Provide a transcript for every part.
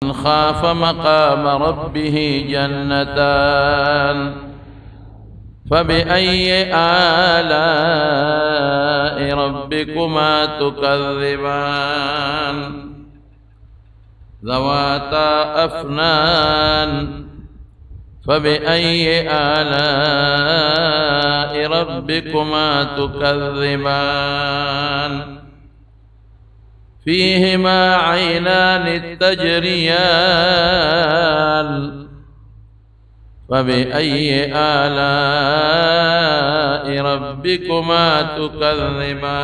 من خاف مقام ربه جنتان فبأي آلاء ربكما تكذبان ذواتا أفنان فبأي آلاء ربكما تكذبان فيهما عينان تجريان فبأي آلاء ربكما تكذبان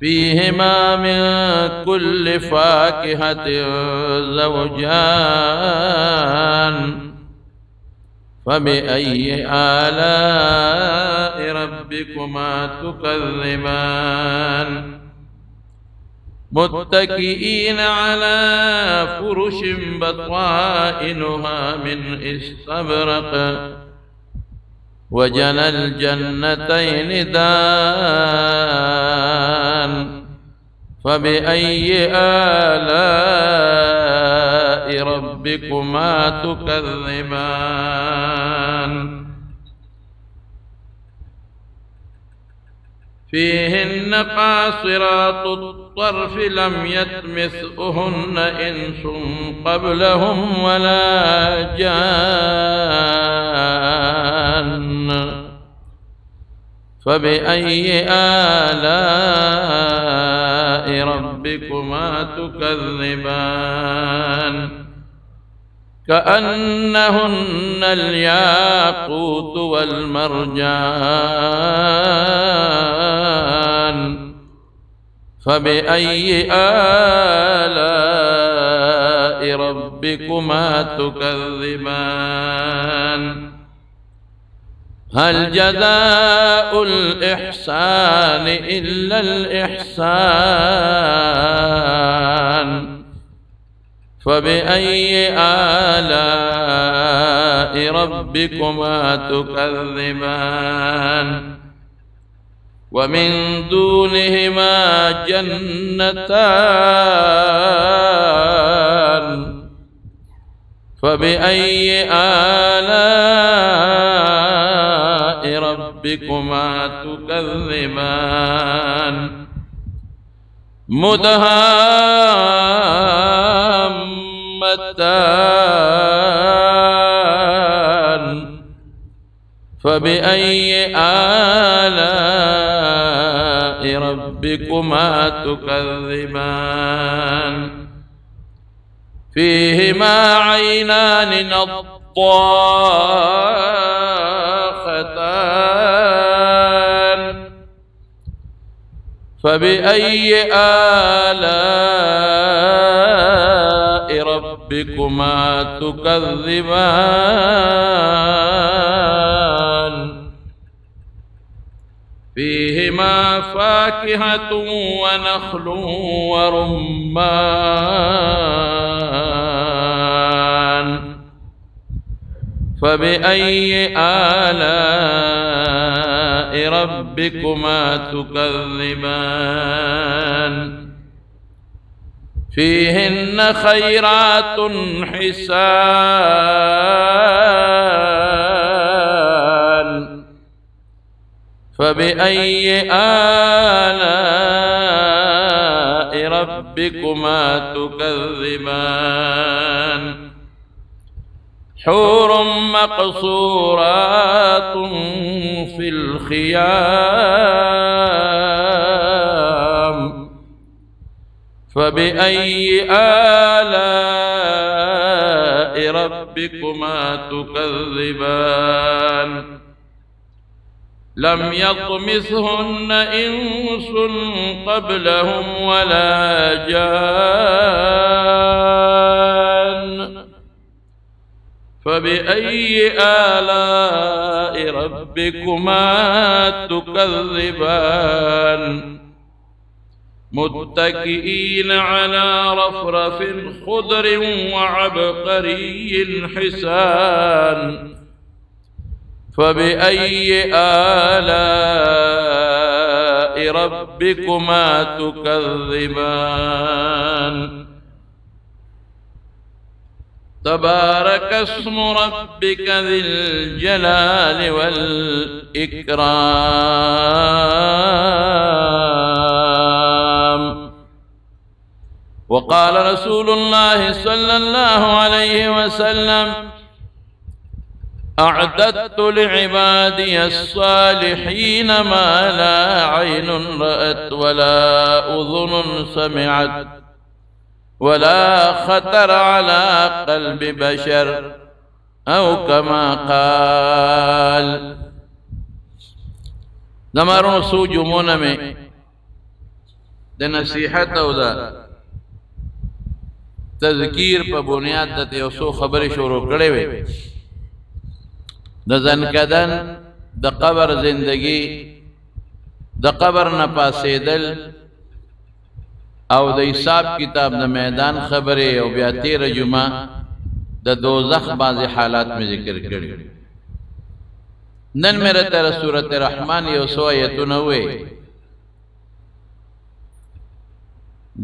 فيهما من كل فاكهة زوجان فبأي آلاء ربكما تكذبان متكئين على فرش بطائنها من استبرق وجنى الجنتين دان فبأي آلاء ربكما تكذبان فيهن قاصرات الطرف لم يطمثهن إنس قبلهم ولا جان فبأي آلاء ربكما تكذبان كأنهن الياقوت والمرجان فبأي آلاء ربكما تكذبان هل جزاء الإحسان إلا الإحسان فبأي آلاء ربكما تكذبان ومن دونهما جنتان فبأي آلاء ربكما تكذبان مدهامتان فبأي آلاء ربكما تكذبان فيهما عينان نضاختان فبأي آلاء ربكما تكذبان فيهما فاكهة ونخل ورمان فبأي آلاء ربكما تكذبان فيهن خيرات حسان فبأي آلاء ربكما تكذبان حور مقصورات في الخيام فبأي آلاء ربكما تكذبان لم يطمثهن إنس قبلهم ولا جان فبأي آلاء ربكما تكذبان متكئين على رفرف خضر وعبقري حسان فبأي آلاء ربكما تكذبان تبارك اسم ربك ذي الجلال والإكرام. وقال رسول الله صلى الله عليه وسلم أعددت لعبادي الصالحين ما لا عين رأت ولا أذن سمعت ولا خطر على قلب بشر أو كما قال. زمارون سو جمعون میں دا نصیحت او دا تذکیر پا بنیاد دا تیوسو خبر شروع کرے وے. دا زنکدن دا قبر زندگی دا قبر نپاسیدل او دا حساب کتاب دا میدان خبرے او بیا 13 جمعہ دا دوزخ بعض حالات میں ذکر کری. نن میرے تیرہ سورت رحمان یوسو آیتون ہوئے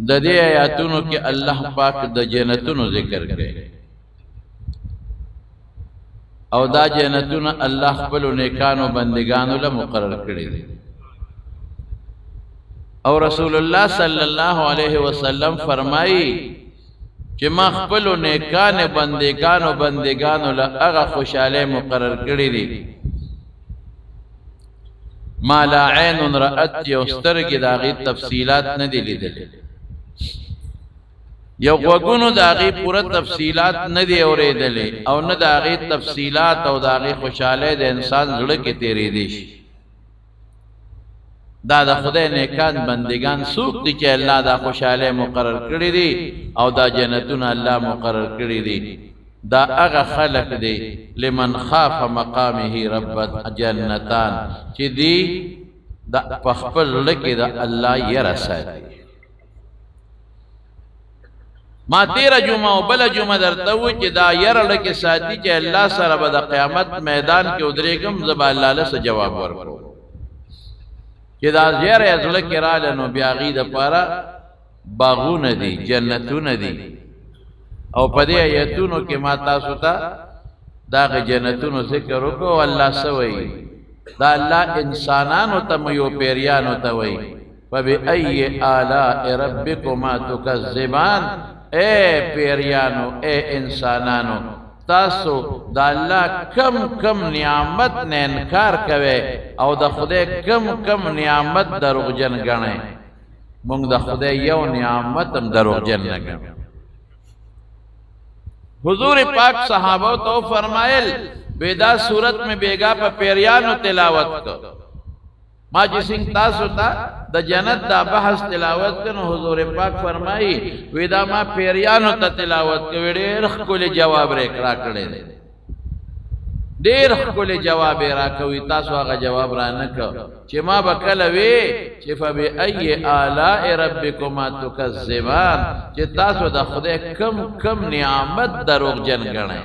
دا دی آیاتونو کی اللہ پاک دا جنتونو ذکر کرے او دا جنتونو اللہ خپلو نیکانو بندگانو لمقرر کرے دی. او رسول اللہ صلی اللہ علیہ وسلم فرمائی کہ ما خپلو نیکان بندگانو لأغا خوشالے مقرر کری دی ما لا عین رأت یوسترگی داغی تفصیلات ندی لی دلی یو غوگونو داغی پورا تفصیلات ندی اوری دلی او نداغی تفصیلات او داغی خوشالے دے انسان زڑکی تیری دیش. دا دا خدای نیکان بندگان سوک دی کہ اللہ دا خوشالے مقرر کری دی او دا جنتون اللہ مقرر کری دی. دا اغا خلق دی لمن خاف مقامه ربت جنتان چی دی دا پخپل لکی دا اللہ یرسا دی. ما 13 جمعہ و بلا جمعہ درتاوی چی دا یر لکی ساتی چی اللہ سر بدا قیامت میدان کے ادریگم زبا اللہ لسا جواب ورکو کہ دا زیر ازلک رالنو بیاغی دا پارا باغون دی جنتون دی او پدی آیتونو کی ما تاسو تا داغ جنتونو ذکرو کو اللہ سوئی دا اللہ انسانانو تمیو پیریانو تاوئی فبئی آلاء ربکما تکذبان. اے پیریانو اے انسانانو تاسو دا اللہ کم کم نعمت نے انکار کوئے او دا خدای کم کم نعمت دروغ جن گنے. مونگ دا خدای یو نعمت دروغ جن نگنے. حضور پاک صحابہ تو فرمائل بیدا صورت میں بیگا پا پیریانو تلاوت کو ما جسنگ تاسو تا دا جنت دا بحث تلاوت کنو حضور پاک فرمائی ویدا ما پیریانو تا تلاوت کو دیر خکول جواب ریک را کردے دیر خکول جواب راکوی تاسو آگا جواب را نکو چی ما بکلوی چی فبئی آلاء ربکما تکذبان چی تاسو دا خدای کم کم نعمت دروغ جن گنے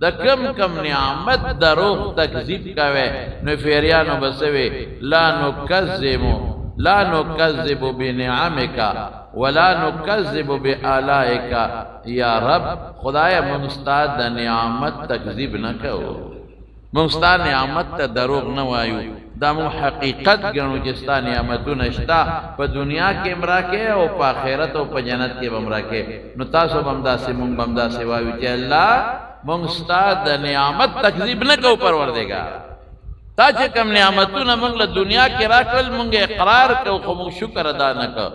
دا کم کم نعمت دروغ تکذیب کوئے نفیریانو بسوی لا نکذب بنعمکا ولا نکذب بآلائکا یا رب خدای منستاد دا نعمت تکذیب نکو منستاد نعمت تا دروغ نوائیو دا مو حقیقت گنو جستا نعمتو نشتا پا دنیا کے امراکے او پا خیرت او پا جنت کے امراکے نو تاسو بمدا سے مونگ بمدا سے وائیو چے اللہ مونگ استاد نعمت تکذیب نکو پروردے گا تا چه کم نعمتو نا مونگ لدنیا کی راکل مونگ اقرار کو خمونگ شکر ادا نکو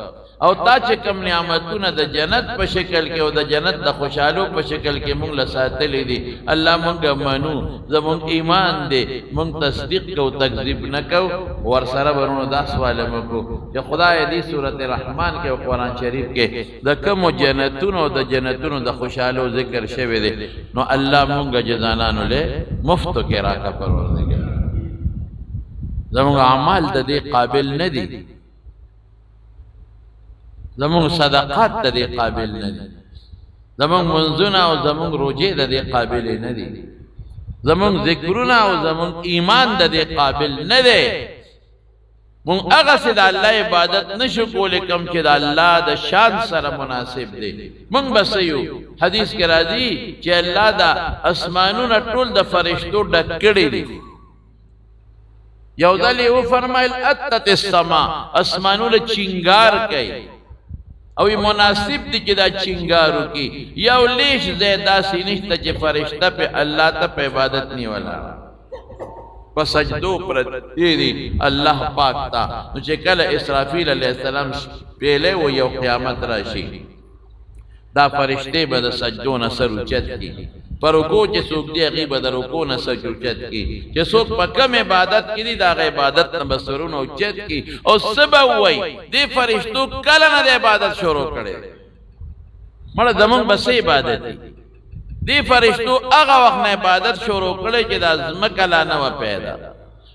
او تا چه کم نعمتو نا دا جنت پا شکل کے او دا جنت دا خوشحالو پا شکل کے مونگ لساتلی دی اللہ مونگ منو زمونگ ایمان دے مونگ تصدیق کو تکذیب نکو ورسر برونو دا سوال مکو کہ خدا دی صورت رحمان کے قرآن شریف کے دا کم جنتونو دا جنتونو دا خوشحالو ذکر شوی دے نو اللہ مونگ جزانانو لے مفتو کے راکا پروردے گا زمونگ عمال دا دے قابل ندی زمونگ صدقات دا دے قابل ندی زمونگ منزونا و زمونگ روجے دا دے قابل ندی زمونگ ذکرونا و زمونگ ایمان دا دے قابل ندی مونږ هغه سي د الله عبادت نشو کولای کوم چې د الله د شان سره مناسب دی مونږ بس یو حدیث کې راځي چې الله دا اسمانونه ټول د فرشتو ډک کړي دي یو ځل یې وفرمایل اتت السما اسمانونه چنګار کوي او مناسب دی چې دا چنګارو کې یو لیش زیاده سي نشته چې فرشته په الله ته په عبادت نیولا سجدو پر دی الله پاک تا نو چې کله اسرافیل علیہ السلام پیله و یو قیامت راشي دا فرشته به د سجدو نه سر اوچت کی پر رکوع چې څوک دی هغه به د رکوع نه سر اوچت کی چې څوک په کم عبادت کړي دا غ عبادت نه بسرونه اوچت کی او سبا وای دی فرشتو کله نه د عبادت شروع کړي مړه زمون بس عبادت دی فرشتو هغه وخت نه عبادت شروع کړي چې د ازمکه لا نه و پیدا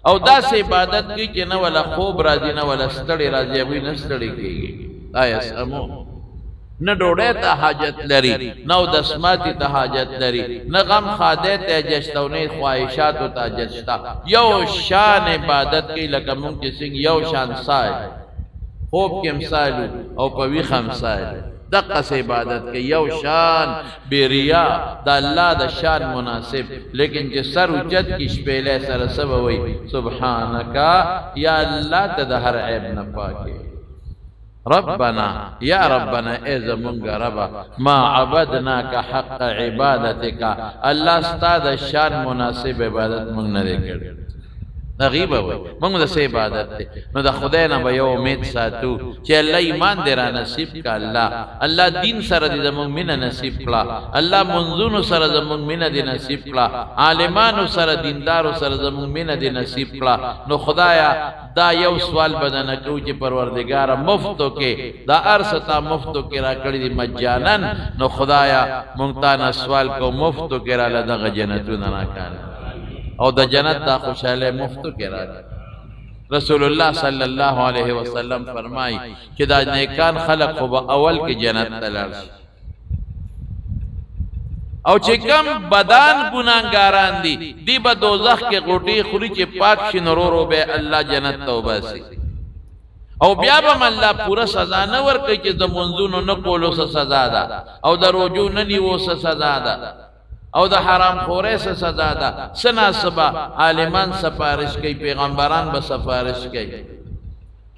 او دا سه عبادت کی چې نه ولا خوب راځي نه ولا ستړي راځي وي نه ستړي کیږي آیا سمو نه ډوډۍ ته حاجت لري نه د اسماتی ته حاجت لري نه غم خاده ته جشتونه خواهشات او ته جشتا یو شان عبادت کی لکه مونږ چې څنګه یو شان سای خوب کې مثال او په وی خمسای دقه عبادت کې یو شان بیریا د الله د شان مناسب لیکن چې سر اوچت کې شپېلې سره سبا وي سبحانك یا الله ته د هر عیب نه پاکي ربنا یا ربنا اذا منغ ربا ما عبدناك حق عبادتك الله ستاد شان مناسب عبادت منغ نه کړ غیبه وای موږ د سه عبادت ته نو د خدای نه به یو امید ساتو چې الله ایمان دې را نصیب کا الله دین سره دې زموږ مینه نصیب کړه الله منځونو سره زموږ مینه دې نصیب کړه عالمانو سره دیندارو سره زموږ مینه دې نصیب کړه نو خدایا دا یو سوال بدنه کو چې پروردگار مفتو کې دا ارستا مفتو کې را کړی دې مجانن نو خدایا مونږ ته سوال کو مفتو کې را لدغه جنتونه نه کړه او د جنت دا خوشاله مفتو کې راځي رسول الله صلی الله علیه وسلم فرمای چې دا نیکان خلق خو اول کې جنت ته لاړ او چې کم بدن ګناګاران دي دی به دوزخ کې غوټي خوري چې پاک شنورو به الله جنت ته وباسي او بیا به الله پورا سزا نه ورکړي چې د منځونو نه کولو سزا ده او د روجو نه نیو سزا ده او د حرام خورې سزا ده سنا سبا عالمان سفارش کوي پیغمبران به سفارش کوي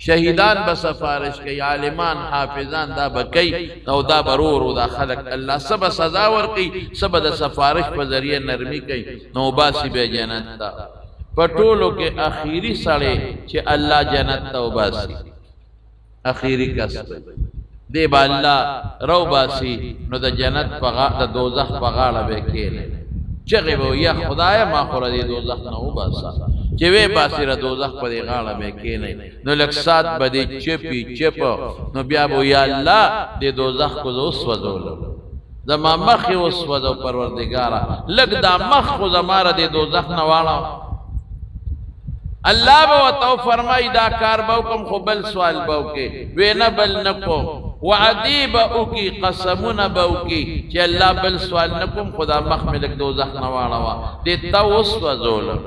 شهیدان به سفارش کوي عالمان حافظان دا بکي او دا برور او دا خلق الله سبا سزا ورکي سبا د سفارش په ذریعہ نرمي کوي نو باسي به جنت تا پټولو کې اخیری سړی چې الله جنت ته وباسي اخیری کسب دی با الله رو باسی نو د جنت پغا د دوزخ پغاړه به کېله چغه وو یا خدای ما خور دی دوزخ نه وباسا چې وې باسی را دوزخ په دی غاړه به کېله نو لکسات بده چپی چپ نو بیا وو یا الله د دوزخ کو اوس وځول زما مخ اوس وځو پروردگارا لګ دا مخ خو زماره د دوزخ نه واړه الله به تو فرمای دا کار به کوم خو بل سوال به کې وینا بل نکو وعدیب او کی قسمونه به کی چې الله بل سوال نکوم خدا مخ ملک دوزخ نه واړه دې توس وزول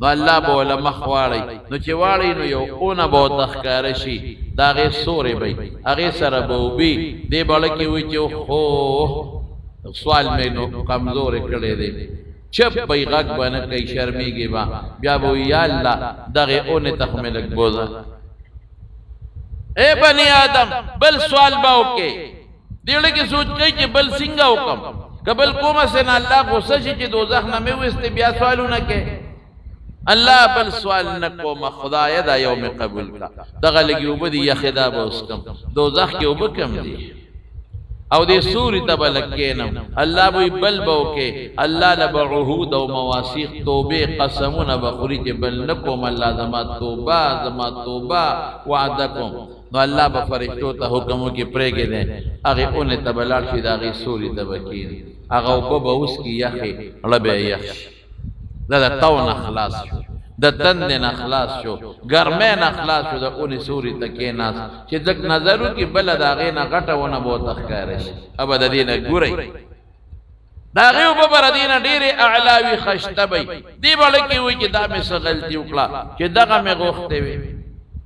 نو الله به ول مخ واړی نو چې واړی نو یو اونه به تخکار شي دا غي سورې به هغه سره به وبي دې بلکې وي چې خو سوال مې نو کمزور کړي دي چپ بای غږ باندې کوي شرمېږي با بیا وو یا الله دغه اونه تخملک بوزا اے بنی آدم بل سوال باو کې دیړه کې سوچ کوي چې بل څنګه وکم قبل کومه سن الله غصه شي چې دوزخ نه مې وست بیا سوالونه کې الله بل سوال نه کوم خدای دا یوم قبول کا دغه لګي وبدي یا خدا به اسکم دوزخ کې وبکم دي او دې سوري تبلکینم الله وی بل بو کې الله لبعهود او مواثیق توبه قسمونه بخوري چې بل نکوم الله زما توبه وعدکم نو الله به فرشتو ته حکم کوي پرېګې ده هغه اون تبلال شي داغي سوري تبکین هغه وب اوس کی یخي ربه یخ دا تاون خلاص شو د تند نه خلاص شو ګرمه نه خلاص شو د اونې سوري تکې ناس چې دک نظرو کې بل داغې نه غټونه بو تخکار شي ابد دینه ګوري داغه په بر دینه ډېرې اعلاوي خشتبي دی بل کې وي چې دا مې غلطي وکړه چې دغه مې غوښته وي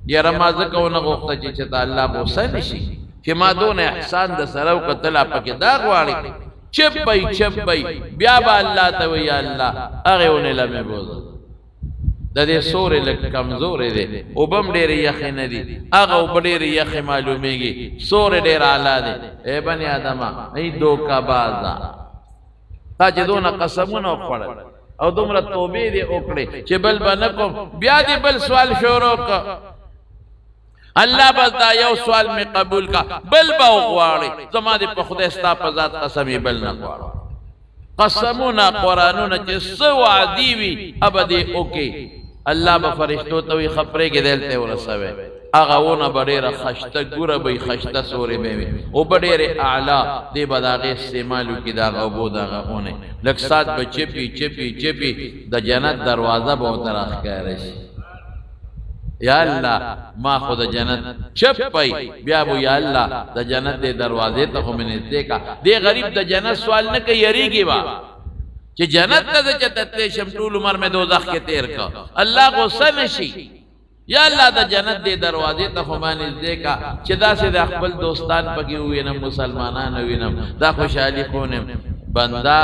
یاره ما ځکه ونه غوښته چې ته الله غوسه نشي چې ما دونه احسان د سره وکتل پکې دا غواړي چپ بی بیا به الله ته وی یا الله هغه ونه لمه بوزه د دې سورې لږ کمزورې دی او بم ډېرې یخې نه دي هغه اوبه ډېرې یخې معلومېږي سورې ډېر اعلی دی ای بني آدمه ای دوکه بازه تا چې دونه قسمونه وخوړل او دومره توبې دې وکړې چې بل به نه کوم بیا دې بل سوال شروع کړ الله بس دا یو سوال می قبول کا بل به وغواړي زما دې په خدای ستا په ذات قسم بل نه غواړم قسمونه قرآنونه چې څه وعدې وي ابدې اوکې الله به فرشتو ته وي خبرې کې دلته ورسوي هغه ونه به ډېره خشته ګوره به خشته سورې به وي او به ډېرې اعلی دې به د هغې استعمال وکړي د هغه اوبو د هغه اونې لږ ساعت به چپي د جنت دروازه به ورته راښکاره شي یا الله ما خو د جنت چپ پي بیا بو یا الله د جنت د دروازې ته خو مې نږدې کا دې غریب د جنت سوال نه کوي یریږي با چې جنت ته چتته شم ټول عمر مې دوزخ کې تیر کا الله غصه نشي یا الله د جنت د دروازې ته خو مې نږدې کا چې داسې د خپل دوستان پکې وینم مسلمانان وینم دا خوشحالي خونم بندا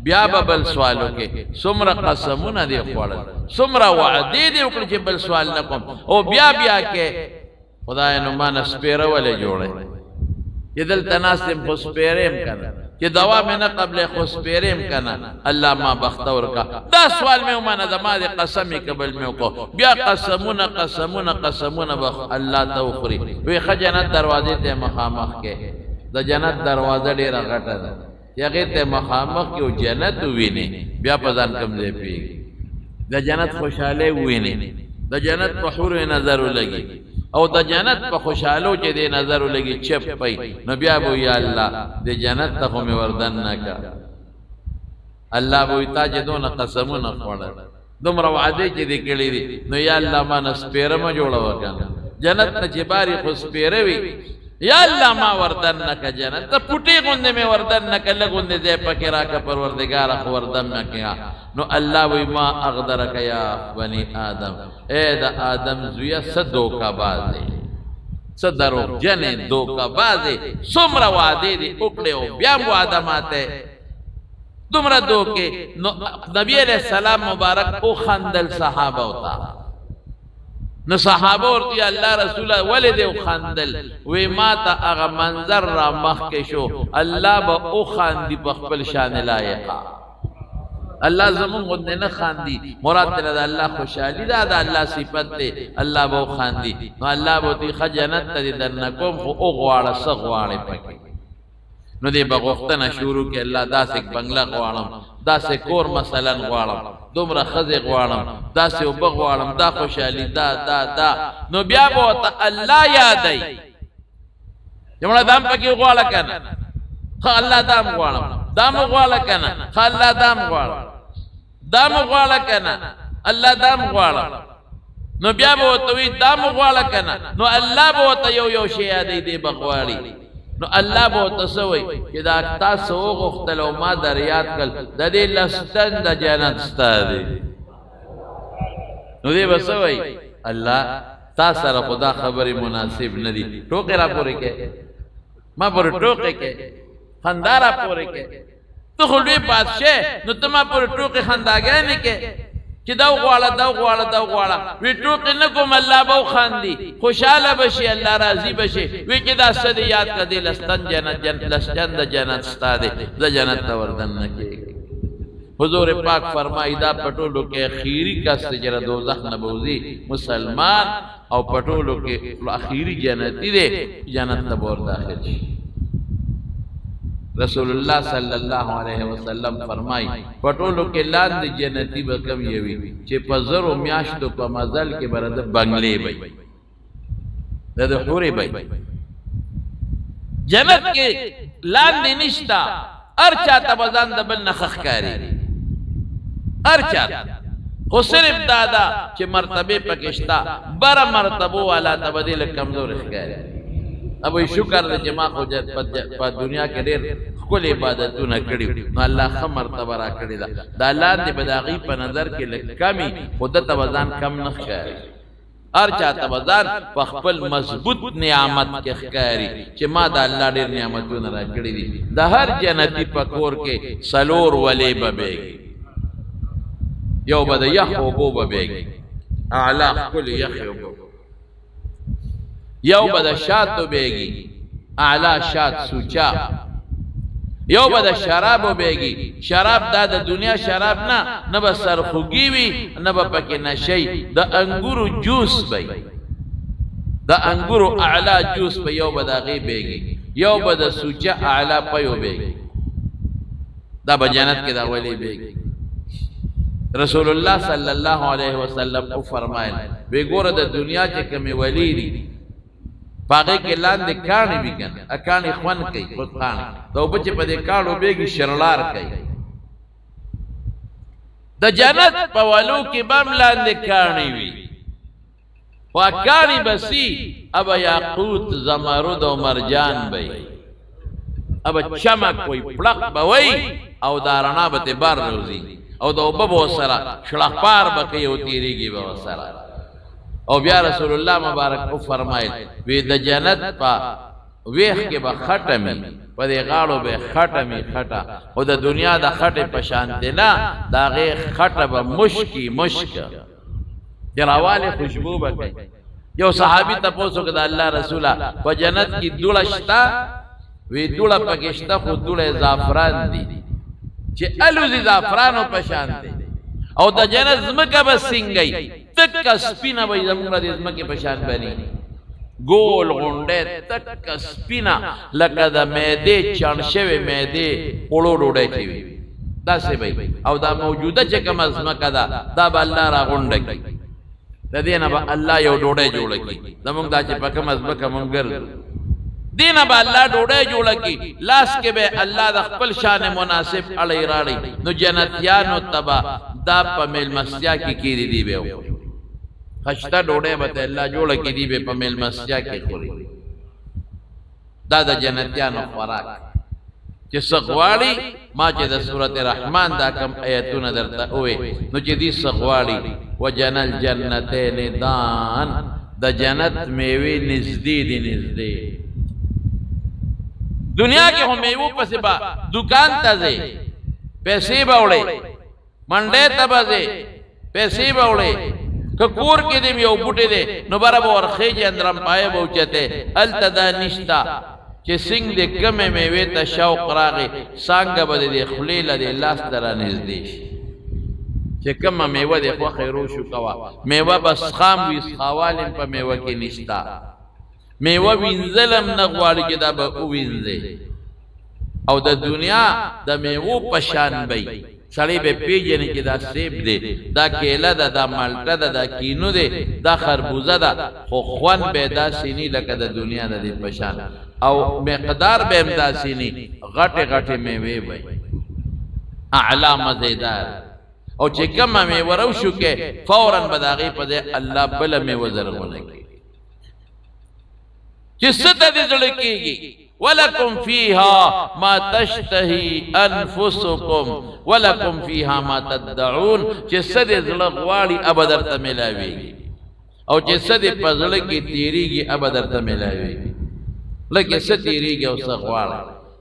بیا به بل سوالو کې څومره قسمونه دي خوړل څومره وعدې دي وکړي چې بل سوال نه کوم او بیا کې خدای نو ما نه سپېره ولې جوړې چې دلته ناست یم خو سپېره یم که نه چې دوا مې نه قبلې خو سپېره یم که نه الله ما بختور کا دا سوال مې ومنه زما د قسم یې قبل مې وکړو بیا قسمونه به الله ته وخوري وی ښه جنت دروازې ته مخامخ کې د جنت دروازه ډېره غټه ده یغه ته مخامخ کې جنت ویني بیا په ځان کم دی پیږي د جنت خوشاله ویني د جنت په حور نظر ولګي او د جنت په خوشالو چې دی نظر ولګي چپ پي نو بیا بو یا الله د جنت ته مې وردن نه کا الله بو تا چې دونه قسمونه خوړل دومره وعده چې دې کړې دي نو یا الله ما نسپېره ما جوړه وکنه جنت ته چې باري خو سپېره وي یا الله ما وردن نکا جنت تا پوٹی گوندے میں وردن نکا لگوندے دے پکی راکا پروردگارا خو وردن نکیا نو اللہ وی ما اغدرکا یا بنی آدم اے دا آدم زویا صدوکا بازے صدرو جنے دوکا بازے سمرا وعدے دے اکڑے ہو بیام وعدم آتے دمرا دوکے نبی علیہ السلام مبارک او خندل صحابہ ہوتا نو صحابه ورته الله رسول ولید او خندل وی ما ته هغه منظر را مخ کې شو الله به او خاندي په خپل شان لایقه الله زمون غند نه خاندي مراد ته الله خوشالي دا د الله صفت ده الله به خاندي نو الله به تی خجنت ته درنکم خو او غواړه سغواړي پکې نو دې بغوختنه شروع کې الله داسې بنگلا غواړم داسې کور مثلا غواړم دومره خزه غواړم داسې وب غواړم دا خوشالي دا نو بیا به ته الله یادای جمله دام پکې غواړه کنه خ الله دام غواړه کنه خ الله دام غواړه کنه الله دام غواړه نو بیا به ته وی دام غواړه کنه نو الله به ته یو شی یادای دی بغواړي نو الله به تسوي چې دا تاسو غختلو ما در یاد کړ د دې لستن د جنت ستادي نو دې بسوي الله تاسو سره خدا خبري مناسب ندي ټوکې را پورې کې ما پر ټوکې کې خندارا پورې کې ته خو لوی بادشاہ نو ته ما پر ټوکې خنداګانې کې چې دا غواړه وی ټوکې نه کوم الله به خاندي خوشاله بشي الله راضي بشي وی چې دا صد یاد کړه دل استن جنت لستن د جنت ستاده د جنت ته وردن نه کېږي حضور پاک فرمایي دا پټولو کې اخیری کس چې دوزخ نه بوزي مسلمان او پټولو کې اخیری جنتی دی جنت ته ور داخل شي رسول الله صلی الله علیه وسلم فرمای پټولو کې لاندې جنتی به کم یوي چې په زرو میاشتو په مزل کې برده بنگلې وي د حورې وي جنت کې لاندې نشتا ارچا تبزان د بل نخخ کاری ارچا خو صرف دادا چې مرتبه پکشتا بر مرتبه والا تبدیل کمزور ښکاری ابو شکر دې چې ما خو په دنیا کې ډېر خپل عبادتونه کړي نو الله خ مرتبه را کړی دا لاندې بداغي په نظر کې لکمی خود ته وزن کم نه ښکاري هر چاته بزان په خپل مضبوط نعمت کې ښکاری چې ما د الله ډېر نعمتونه راکړي دي د هر جنتی په کور کې سلور ولې ببېږي یو به د یخ اوبو ببېږي اعلی ښکلې یخې اوبو یو به د شاتو بېږي اعلی شات سوچا یو به د شرابو بېږي شراب دا د دنیا شراب نه به سرخوږي وي نه به پکې نشی د انګورو جوس به د انګورو اعلی جوس به یو به د هغې بېږي یو به د سوچا اعلی پیو بېږي دا به جنت کې دا ولې بېږي رسول الله صلی الله علیه وسلم او فرمایل وی ګوره د دنیا چې کومې ولی دي پاگه کے لاندے کانی بھی کن اکانی خوان کئی خود خانی دو بچے پا دے کانو بیگی شرلار کئی دا جنت پا ولو کی بام لاندے کانی بھی و اکانی بسی اب یاقوت زمرد و مرجان بی اب چمک کوئی پلق بوئی او دارنا بتے بار روزی او دو ببو سرا شلق پار بکی او تیری گی بو سرا او بیا رسول الله مبارک او فرمایل وی د جنت پا ویخ کې به ختمي په دې غاړو به ختمي خټه او د دنیا د خټه په شان دی نه دا غي خټه به مشکی مشک دراواله خوشبو به کوي یو صحابي تاسو کې د الله رسوله په جنت کې دوړه شتا وی دوړه پکشته خو دوړه زعفران دي چې الوزي زعفرانو په شان دي او د جنت زمکه به سنگي تک سپینا به زموږ د زمکه په شان بني ګول غونډه تک سپینا لکه د مېده چانشوي مېده پړو ډوډۍ چوي دا څه به او دا موجوده چې کوم زمکه ده دا به الله را غونډه کوي د دې نه به الله یو ډوډۍ جوړ کړي زموږ دا چې په کوم زمکه مونږ ګرځو دینه با اللہ ڈوڑے جوڑا کی لاس کے بے اللہ دا خپل شان مناسب علی راڑی نو جنتیانو تبا دا پا میل مسیا کی کیری دی بے ہو خشتا ڈوڑے بتا اللہ جوڑا کی دی بے پا میل مسیا کی خوری دا دا جنتیانو خوراک چی سغواری ما چی دا سورت رحمان دا کم ایتون درتا ہوئے نو چی دی سغواری و جنل جنتین دان دا جنت میوی نزدی دی نزدی دنیا کے ہم میوو پسی با دکان تازے پیسی باوڑے منڈے تبازے پیسی باوڑے ککور کے دیم یو بوٹے دے نبارا با ورخیج اندرم پائے باوچتے التدا نشتا چه سنگ دے کم میوے تا شوق راغے سانگا با دے خلیل دے لاس درا نزدیش چه کم میوہ دے خواہ روشو کوا میوہ بس خام ویس خوالن پا میوہ کی نشتا میوہ وینزلم نغواری که دا با او وینزے او دا دنیا دا میوہ پشان بی سڑی بے پیجنی که دا سیب دے دا کیلا دا دا مالٹا دا دا کینو دے دا خربوزہ دا خو خوان بے دا سینی لکا دا دنیا دا دی پشان او مقدار بے امدا سینی غٹ غٹ میوہ بی اعلا مزیدار او چکم میوہ روشو کے فوراً بداغی پا دے اللہ بلا میوہ زرغونکی جست دزڑکی گی وَلَكُمْ فِيهَا مَا تَشْتَهِي أَنفُسُكُمْ وَلَكُمْ فِيهَا مَا تَدَّعُونَ جست دزڑکواری ابدر تملاوی گی او جست پزڑکی تیری گی ابدر تملاوی گی لیکن ست تیری گی او سغوار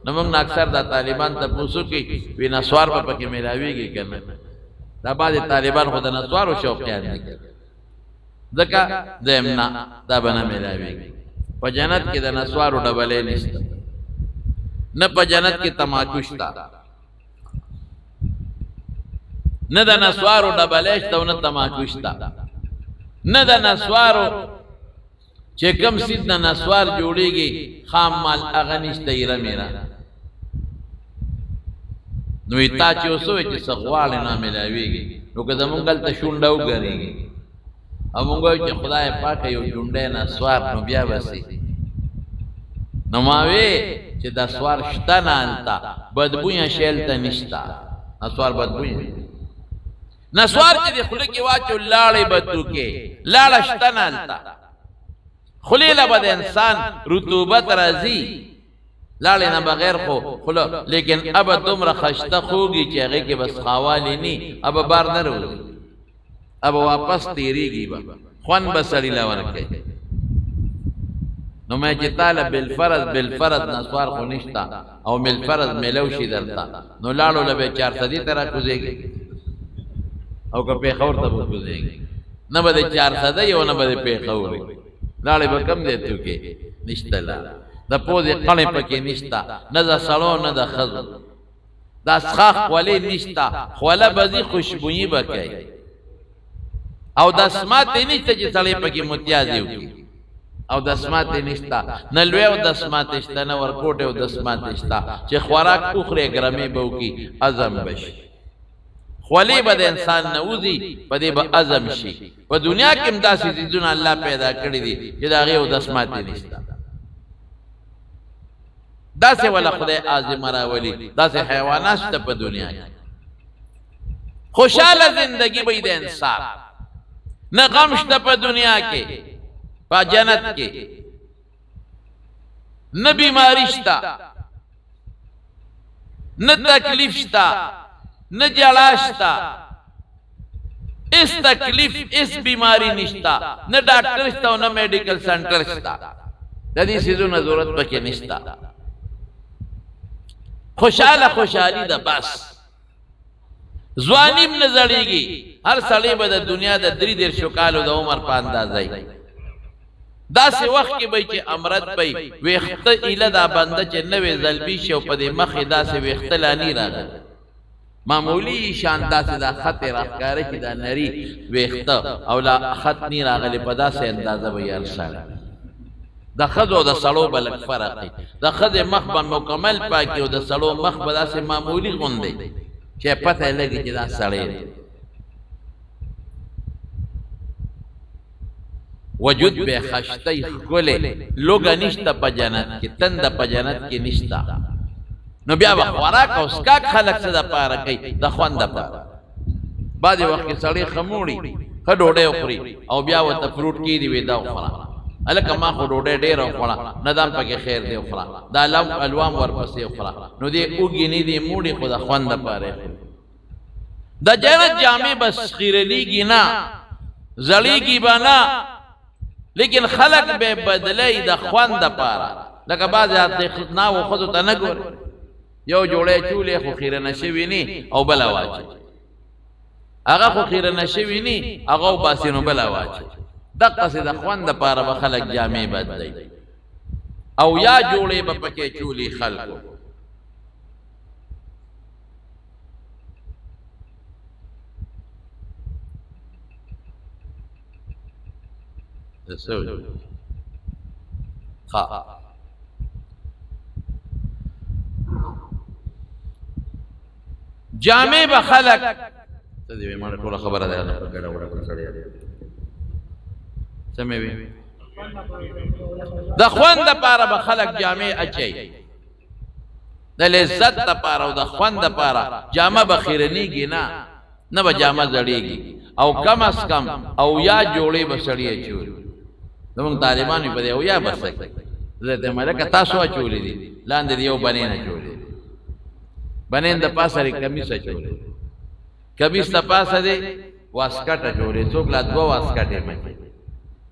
نمونگنا اکثر دا طالبان تا پوسو کی وی نسوار پا پاکی ملاوی گی کرنا دا بعد طالبان خود نسوار و شوقیان نکر دکا دیمنا دا بنا ملاوی گی پا جنت کی دا نسوارو ڈبلے نشتا نا پا جنت کی تماکوشتا نا دا نسوارو ڈبلیشتا و نا تماکوشتا نا دا نسوارو چه کم سید نا نسوار جوڑی گی خام مال اغنشتا ایرا میرا نوی تا چیو سوی چی سغوالی نا ملاوی گی نو کدا منگل تا شونڈاو گری گی امونگوی چی خدای پاک یو جنڈے نا سوار نو بیا بسی نو ماوی چی دا سوار شتا نالتا بدبویا شیلتا نشتا نسوار بدبویا نسوار چی دی خلقی واچو لاڑی بدو کے لاڑا شتا نالتا خلیل بد انسان رطوبت رازی لاڑی نا بغیر خلو لیکن اب دمرا خشتا خوگی چی اگے کے بس خوالی نی اب بار نروزی اب واپس تیری گی با خوان بسړی لور کوي نو مې چې طالب بالفرض نسوار خو نشتا او بالفرض ملو شي درتا نو لاړو لبه 400 ترا کوزيږي او که په خور ته کوزيږي نه بده 400 یو نه بده په خوري لاړې به کم دی ته کې نشته لا د پوزې قلې پکې نشتا نه د سړو نه د خزو دا سخاخ ولې نشتا خوله بزي خوشبوئی بکای او د اسمات نشته چې سړې پکې متیازي وکي او د اسمات نشتا نه لوی او د اسمات نشتا نه ورکوټ او د اسمات نشتا چې خوراک اوخره ګرمې بو کی اعظم بشي خولې به د انسان نوځي په دې به اعظم شي په دنیا کې هم داسې چیزونه الله پیدا کړی دي چې دا غي او د اسمات نشتا داسې ولا خدای اعظم راولي داسې حیوانات شته په دنیا کې خوشاله زندگی به د انسان نه غم شته په دنیا کې په جنت کې نه بیماری شته نه تکلیف شته نه جړا شته اس تکلیف اس بیماری نشته نه ډاکټر شته او نه میډیکل سنټر شته د دې سيزونو ضرورت پکې نشته خوشحالی ده بس ځوانیم نه زړیږي هر سړی به د دنیا د 3 کالو د عمر په اندازای داسې وخت کې به چې امرت به ویخته اله دا بنده چې نوې زلبي شو په دې مخې داسې ویخته لانی راغلی معمولی شان داسې دا خط راښکاره چې دا نری ویخته او لا خط نی راغلی په داسې اندازه به یې ارسال د خزو د سړو بلک فرق دی د خزې مخ به مکمل پاکي او د سړو مخ به داسې معمولی غوندې چې پته لګي چې دا سړی دی وجود به خشتي خله لوګا نشته په جنت کې تند په جنت کې نشته نو بیا خوراک او اسکاک خلق څه د پاره کوي د خوند پاره بعد وخت کې سړی خموړي خډوډه خوري او بیا وته فروټ کې دی ودا خورا الکه ما خو ډوډۍ ډېر خورا ندام پکې خیر دی خورا دا الوام ورپسې خورا نو دې اوګی نه دی موړي خو د خوند پاره د جنت جامې بس خیرلیږي نه زړیږي بنا لیکن خلق به بدلی د خوند پاره لکه بعض ات نا و خود ته نه ګور یو جوړې چولې خو خیره نشوي ني او بل واچي هغه خو خیره نشوي ني هغه باسینو بل واچي دغه څه د خوند پاره به خلق جامې بدلی او یا جوړې به پکې چولې خلقو سوي جامع به خلق ته دې مړ ټول خبره ده ګډه وړه کول سړی سمې وي د خوند لپاره به خلق جامع اچي د لذت لپاره او د خوند لپاره جامه به خیرنیږي نه به جامه زړیږي او کم از کم او یا جوړې به سړی چول زمونږ طالبان په دې او یا بس زه ته ملک تاسو چولې دي لاندې یو باندې نه چولې باندې د پاسه کمیس چولې کمیس د پاسه دې واسکټ چولې څوک لا دوه واسکټې مې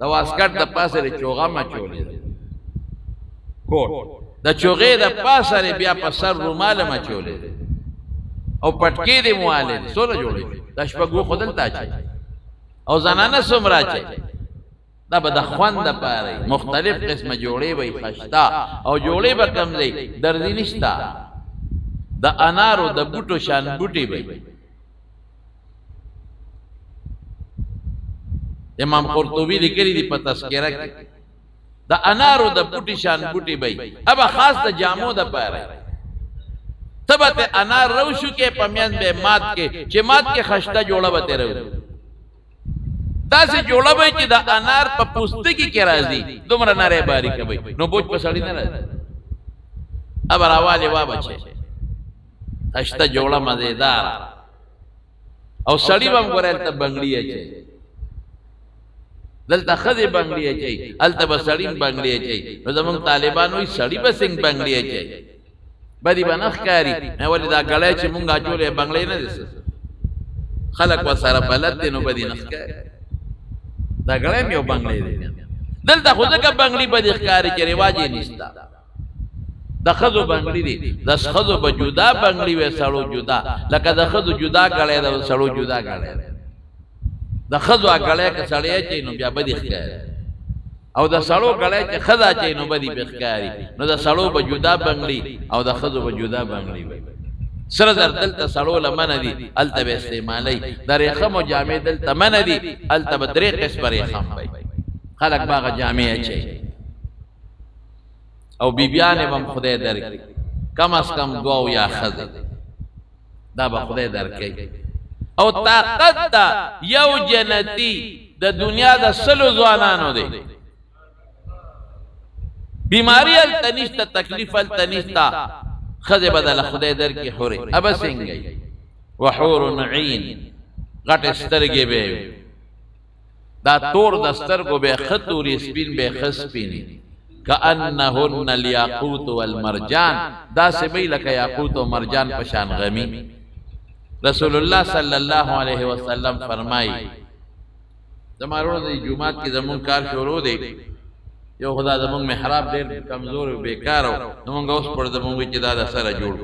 دا واسکټ د پاسه دې چوغه ما چولې کوټ د چوغې د پاسه بیا په سر رومال ما چولې او پټکې دې مواله سره جوړې د شپږو خدل تاچي او زنانه سمرا چي دا به د خوند لپاره مختلف قسمه جوړې وي خشتا او جوړې به کم دی دردی نشتا د انارو د بوټو شان بوټي وي امام قرطبي لیکلي دی په تذکرہ کې د انارو د بوټي شان بوټي وي ابا خاص د جامو د پاره تبته انار روشو کې پمیان به مات کې چې مات کې خشتا جوړه وته رو داسې جوړه به چې د انار په پوستکی کې راځي دومره نری باریک وي نو بوج په سړی نه راځي ابا راواله وا بچي خشتا جوړه مزیدار او سړی هم ګورل ته بنگړی اچي دلته خدي بنگړی اچي الته به سړی بنگړی اچي نو زمون طالبان وي سړی به څنګه بنگړی اچي بدی بنخ کاری نه ولې دا غړې چې مونږه جوړې بنگلې نه دي خلق وسره بلد دي نو بدی نخ کاری دا ګړی یو بنگلې دی دلته خو ځکه بنگلې به دې ښکاري چې رواج یې نشته د ښځو بنگلې دي د ښځو به جدا بنگلې وي سړو جدا لکه د ښځو جدا ګړی ده د سړو جدا ګړی دی د ښځو ګړی که سړی اچوي نو بیا به دې ښکاري او د سړو ګړی چې ښځه اچوي نو به دې به ښکاري نو د سړو به جدا بنگلې او د ښځو به جدا بنگلې وي سره زر دلته سړو له منه دي هلته به استعمالوي د ریخمو جامې دلته منه دي هلته به درې قسمه ریخم وي خلق باغه جامې اچوي او بیبیانې به هم خدای درکړي کم از کم دوه او یا ښځې دا به خدای درکوي او طاقت دا یو جنتی د دنیا د سلو ځوانانو دی بیماری هلته نشته تکلیف هلته نشته ښځې به دله خدای درکړي حورې ابه څنګه وحور عین غټې سترګې به وي دا تور د سترګو به ښه تورې سپین به ښه سپینې کأنهن الیاقوت والمرجان دا سبی لکه یاقوت و مرجان پشان غمی رسول الله صلی الله علیه وسلم فرمائی زمارو دی جمعات کی زمون کار شروع دی یو خدا زمون محراب دیر کمزور و بیکار و زمون گوش پر زمون وی چی دادا سر جوڑ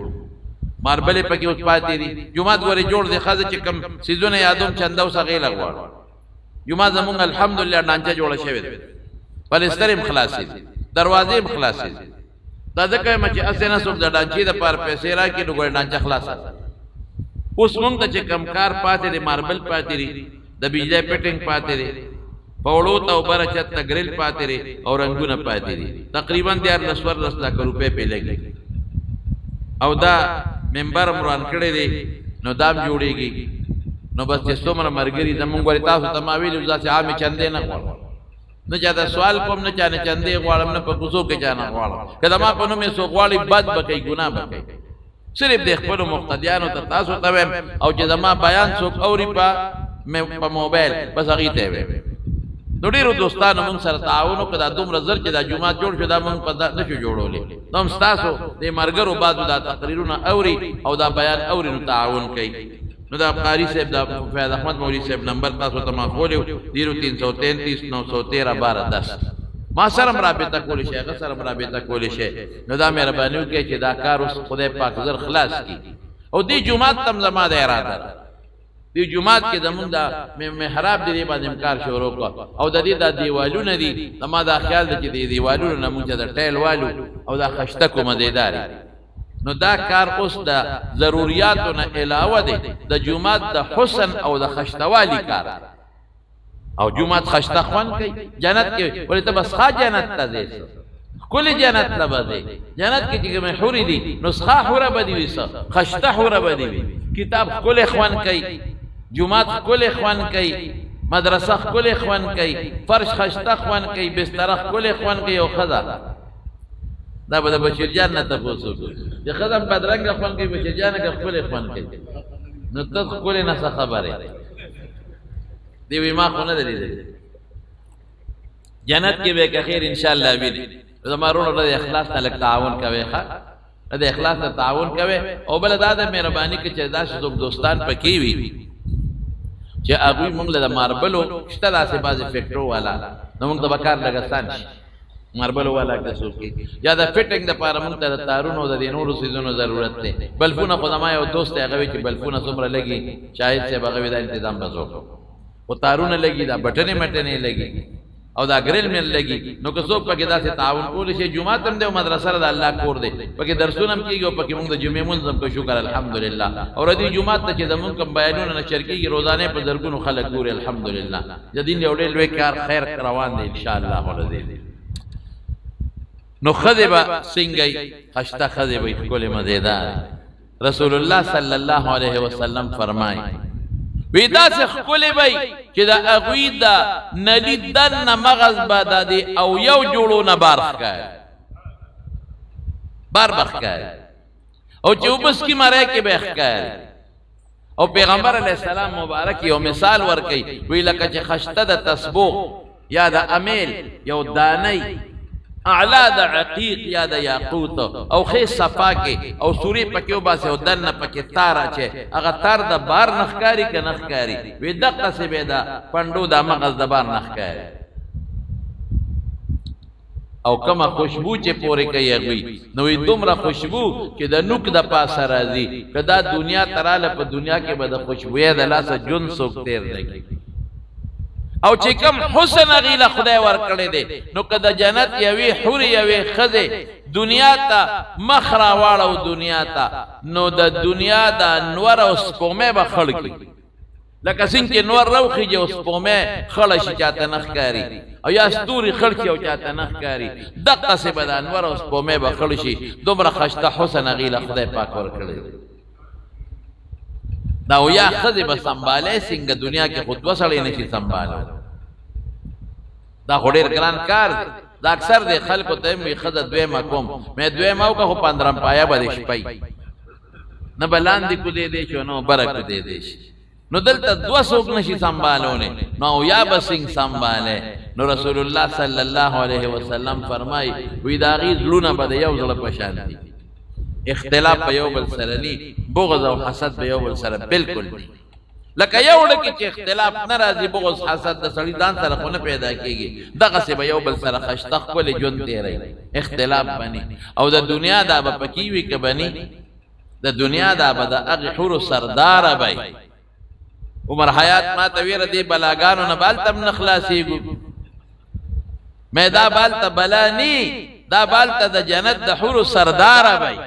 ماربلی پکی اس پاتی دی جمعات گوری جوڑ دی خواست چی کم سیزون یادوم چندو سا غیل اگوار جمعات زمون الحمدللہ نانچا جوڑا شوید پلسترم خلاصی دی دروازې خلاصې دا ځکه چې اسنه سوب د ډانچې د پار پیسې راکې نو ګور ډانچه خلاصه اوس موږ ته چې کم کار پاتې دي ماربل پاتې دي د بجلی پټینګ پاتې دي پوړو ته اوپر چت ګریل پاتې دي او رنگونه پاتې دي تقریبا 10 لک روپے په لګي او دا ممبر مران کړي دي نو دام جوړيږي نو بس چې څومره مرګري زمونږ ورته تاسو ته ما ویلو ځکه عامه چندې نه غواړم نه چاته سوال کوم نه چانه چندې غواړم نه په کوڅو کې چانه غواړم کله ما په نومې سو غواړي بد بکې ګناه بکې صرف د خپل مقتدیانو ته تاسو ته او چې زما بیان څوک اوري په موبایل بس هغه ته وي نو ډیرو دوستانو موږ سره تعاون وکړه دومره زر چې دا جمعه جوړ شو دا موږ په نشو جوړولې نو تاسو د مرګرو بعد دا تقریرونه اوري او دا بیان اوري نو تعاون کوي نو دا قاری صاحب دا فیض احمد مولوی صاحب نمبر تاسو ته ما خولیو 0333 913 12 10 ما سره رابطه کولی شي هغه سره رابطه کولی شي نو دا مهرباني وکړئ چې دا کار اوس خدای پاک زر خلاص کړي او دې جمعه تم زما د اراده دې جمعه کې زمونږ دا محراب دې باندې امکار شروع کو او د دې دا دیوالونه دي زما دا خیال دی چې دې دیوالونه نه مونږ د ټایل والو او دا خشته کوم دیداري نو دا کار اوس د ضرورتونو نه علاوه دی د جمعه د حسن او د خشتوالي کار او جمعه خشته خوان کوي جنت کې ولته بس ښه جنت ته ځي کل جنت لبدي جنت کې چې مې حوري دي نسخه حوره بدی وسه خشته حوره بدی وي کتاب کل خوان کوي جمعه کل خوان کوي مدرسه کل خوان کوي فرش خشته خوان کوي بستر کل خوان کوي او خدا دا به د بشیر جان نه تاسو د خدام بدرنګ خوان کوي بشیر جان کې خپل خوان کوي نو ته خپل نه خبره دی وی ما خو نه دی جنت کې به که خیر ان شاء الله ویني زمارونو د اخلاص نه لک تعاون کوي ښه د اخلاص نه تعاون کوي او بل دا د مهرباني کې چې دا شذوب دوستان پکې وي چې هغه موږ له ماربلو شته داسې بعض فیکټرو والا نو موږ د بکار لګستان شي ماربلو والا کسو کې یا د فټینګ د پاره موږ ته تارونو د نورو سيزونو ضرورت دی بلفونه خدامای او دوست هغه چې بلفونه څومره لګي شاید چې هغه د تنظیم بزو او تارونه لګي دا بټنه مټنه لګي او دا ګریل مل لګي نو که څوک پکې داسې تعاون کول شي جمعه تم دی او مدرسه د الله کور دی پکې درسونه هم کیږي او پکې موږ د جمعې منظم کو شکر الحمدلله او ردی جمعه ته چې زمون کوم بیانونه نشر کیږي روزانه په درګونو خلک ګوري الحمدلله جدين یو ډېر لوی کار خیر روان دی ان شاء الله ولذي نو خذبه سنگي خشته خذبه کول مزیدار رسول الله صلی الله علیه وسلم فرمای ویدا سے خلی بای چې دا اغوی دا نلی دن مغز بادا دی او یو جوړو نه بارخ کای بار بخ کای او چې وبس کی مړای کې بخ کای او پیغمبر علیہ السلام مبارک یو مثال ور کوي وی لکه چې خشته د تسبوح یا د امیل یو دانی اعلا د عقیق یا د یاقوت او خې صفا کې او سوري پکې وباسه او دنه پکې تار اچي هغه تار د بار نخکاری که نخکاری وې دقه څه به دا پندو د مغز د بار نخکاری او کما خوشبو چې پورې کوي غوي نو دومره خوشبو چې د نوک د پاسه راځي کدا دنیا تراله په دنیا کې به د خوشبوې د لاسه جون سوک تیر لګي او چې کم حسن غیله خدای ور کړی دی نو کدا جنت یوي حور یوي خزه دنیا ته مخرا واړو دنیا ته نو د دنیا د انور او سپومه به خړکی لکه څنګه نور روخي جو سپومه خړ شي چاته نخکاری او یا ستوري خړکی او چاته نخکاری دقه سه به د انور او سپومه به خړ شي دومره خشته حسن غیله خدای پاک ور کړی دا او یا خزه به سنباله څنګه دنیا کې خود وسړې نشي سنباله دا خوري ګران کار دا اکثر د خلکو ته می خزه دوی مکوم مې دوی ماو که 15 پایا به شپای نه بلاندې کو دې دې شو نو برک دې دې نو دلته دو سوک نشي سنبالونه نو یا بسنګ سنباله نو رسول الله صلی الله علیه وسلم فرمای وی دا غي زړونه بده یو زړه پشان دي اختلاف په یو بل سره ني بغض او حسد په یو بل سره بالکل دي لکه یو لکه چې اختلاف ناراضي بغض حسد د سړي دان سره خو نه پیدا کیږي دغه څه به یو بل سره خشته خپل ژوند تیری اختلاف بني او د دنیا دا به پکی وی ک بني د دنیا دا به د اغه حور سردار بای عمر حیات ما تویر دی بلاګانو نه بالتم نخلاصيګو مې دا بالته بلانی دا بالته د جنت د حور سردار بای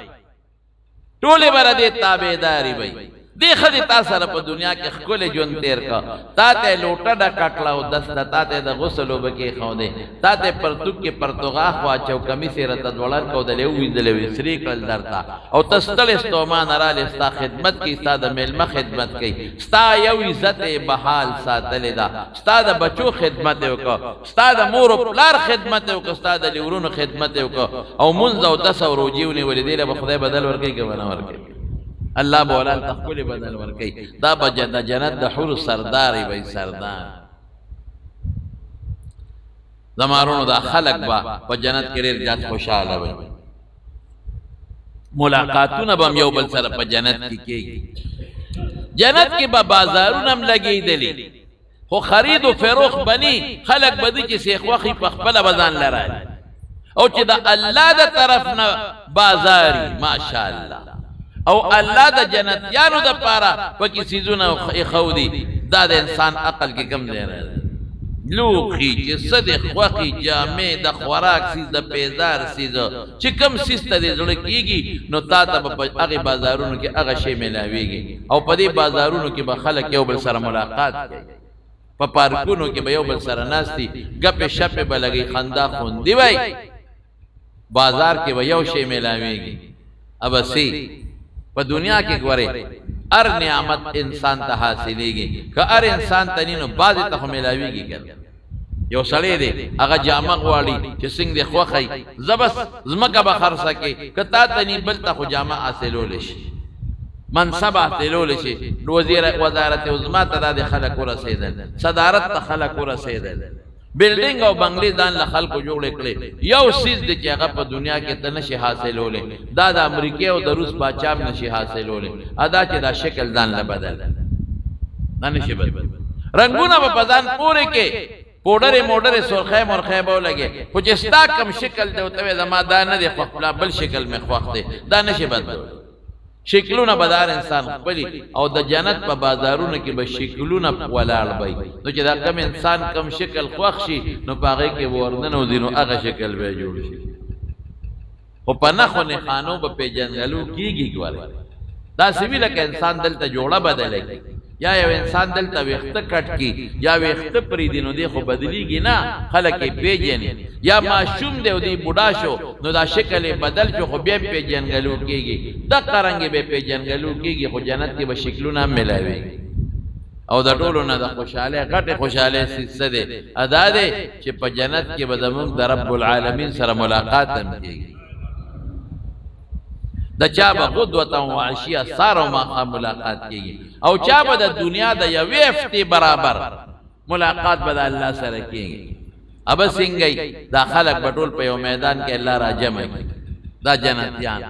ټوله بر دې تابعداري بای دی خدي تاسو سره په دنیا کې خپل ژوند تیر کا تا ته لوټه د کټلاو دست تا ته د غسل وبکې خو دې تا ته پرتوک کې پرتوغا خوا چو کمی سره ته ولر کو دلې وې سری کړل درتا او تستل استومان را لستا خدمت کې استاد ملما خدمت کوي ستا یو عزت بحال ساتل دا استاد بچو خدمت وکړه استاد مور او پلار خدمت وکړه استاد لورونو خدمت وکړه او منځ او 10 روجيونی ولې دې خدای بدل ورکړي ګونه ورکړي الله بولال تخول بدل ورکی دا بجنت جنت د حور سرداری بی سردار زمارونو دا خلق با په جنت کې ډېر زیات خوشاله وي ملاقاتونه به یو بل سره په جنت کې کېږي جنت کې به بازارونه هم لګېدلي خو خرید او فروخت بني خلق بدي چې شیخ وخی په خپل بزان لرای او چې دا الله د طرف نه بازاري ماشاءالله او الله د جنتیانو د پاره پکې سيزونه خودي دا د انسان عقل کې کم دی لوخي چې صدق خوخي جامع د خوراک سيز د پیزار سيز چې کم سيسته دې زړه کیږي نو تا ته په هغه بازارونو کې هغه شی ملاويږي او په دې بازارونو کې به خلک یو بل سره ملاقات کوي په پارکونو کې به یو بل سره ناشتي غپې شپې به لګي خندا خوندي وای بازار کې به یو شی ملاويږي ابسي په دنیا کې ګوره هر نعمت انسان ته حاصلېږي که هر انسان ته نینو بعضې ته خو میلاویږي کنه یو سړی دی هغه جامه غواړي چې څنګه دې خوښی زه بس ځمکه به خرڅه کړې که تا ته نی بل ته خو جامه حاصلولی شي منصب حاصلولی شي وزارت عظما ته دا د خلک ورسېدل صدارت ته خلک ورسېدل بلډینګ او بنگلې ځان له خلکو جوړ کړي یو سیز د چې هغه په دنیا کې ته نشي حاصلوله دا د امریکا او د روس باچام نشي حاصلوله ادا چې دا شکل ځان له بدل نه نشي بدل رنگونه په ځان پورې کې پوډره موډره سرخه مرخه به لګي خو چې ستا کم شکل دی او ته زما دا نه دی خپل بل شکل می خوښ دی دا نشي بدل شکلونه بدار انسان خپلی او د جنت په بازارونو کې به شکلونه ولاړ وي نو چې دا کم انسان کم شکل خوښ شي نو پاغه کې ورننو دینو هغه شکل به جوړ شي او په نخو نه خانو په پیجنګلو کیږي ګوره دا سویل کې انسان دلته جوړه بدلږي یا یو انسان دلته وخت کټ کی یا وخت پری دینو دی خو بدلیږي نه خلک پیجنې یا معشوم دی او دی بوډا شو نو دا شکل بدل شو خو بیا پیجنګلو کیږي د قرنګ به پیجنګلو کیږي خو جنت کې به شکلونه ملاوي او د ټولو نه د خوشاله غټه خوشاله سیسه ده ادا ده چې په جنت کې به زموږ د رب العالمین سره ملاقات هم کیږي د چا به غدوه او عشیه ساره ما ملاقات کیږي او چا به د دنیا د یوې افتی برابر ملاقات به د الله سره کیږي اب څنګه دا خلق بټول په یو میدان کې الله را جمع کی دا جنتیان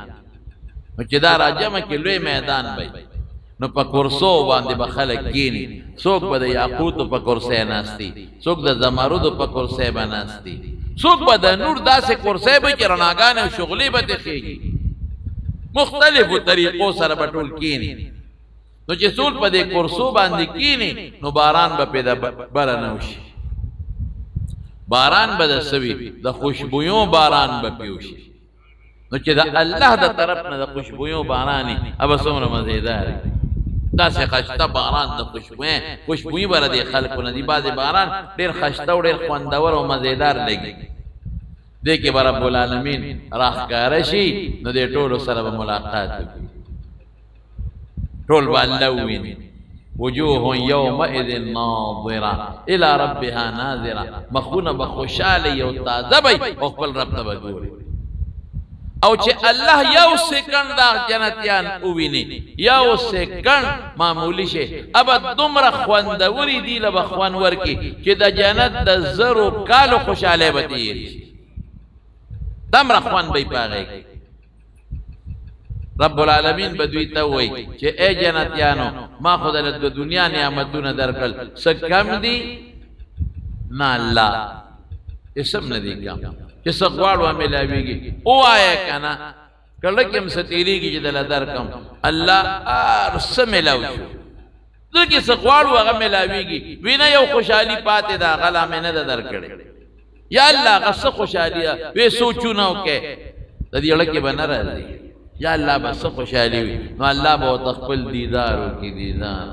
چې دا را جمع کې لوی میدان وي نو په کرسو باندې به خلق کینی څوک به د یاقوت په کرسي ناشتي څوک د زمرد په کرسي بناستی څوک به د نور داسې کرسي به چې رڼاګانې او شغلې به تخېږي مختلفو طریقو سره به ټول کینی نو چې ټول په دې کرسو باندې کینی نو باران به پیدا بره نه وشي باران به د سوي د خوشبویو باران به پیوشي نو چې د الله د طرف نه د خوشبویو باراني اب څومره مزیدار دا څه خشته باران د خوشبوئی بر دي خلکو نه دي بعض باران ډیر خشته او ډیر خوندور او مزیدار لګي دې کې رب العالمین راخکار شي نو دې ټول سره ملاقات وکړي ټول والوین وجوه يومئذ ناظره الى ربها ناظره مخونه بخوشاله یو تازه وي او خپل رب ته وګوري او چې الله یو سکند دا جنتیان اوویني یو سکند معمولی شي ابد دومره خوندوري دی له بخوان ورکی چې د جنت د زرو کالو خوشاله وتی دمره خوان به پاغي رب العالمین بدوی ته وای چې اے جنتیانو ما خدای له دنیا نعمتونه درکل سکم دی نه الله اسم نه دی کم چې سغواړو ملاویږي او آیا کنه کله کوم ستیریږي چې دل درکم الله ارس ملاو شو دغه سغواړو هغه ملاویږي وینا یو خوشحالي پاتې دا غلا مې نه درکړي یا الله غصه خوشحالي وې سوچونه وکې د دې لکه بنر راځي یا الله بس خوشحالي وي نو الله به تخپل دیدار وکي دیدار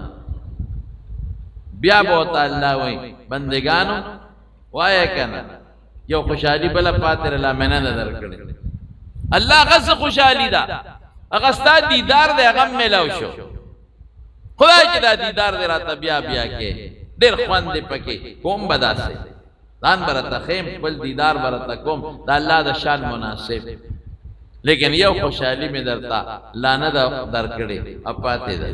بیا به الله وای بندگانو وای کنه یو خوشحالی بلا پاتر الله میں نه درکړي الله غز خوشحالی دا هغه ستا دیدار دی هغه ملاو شو خدای چې دا دیدار دی راته بیا بیا کې ډېر خوند دی پکې کوم بداسه ځان برته خیم بل دیدار برته کوم دا الله د شان مناسب لیکن یو خوشحالی می درتا لانه درکړي اپاته دی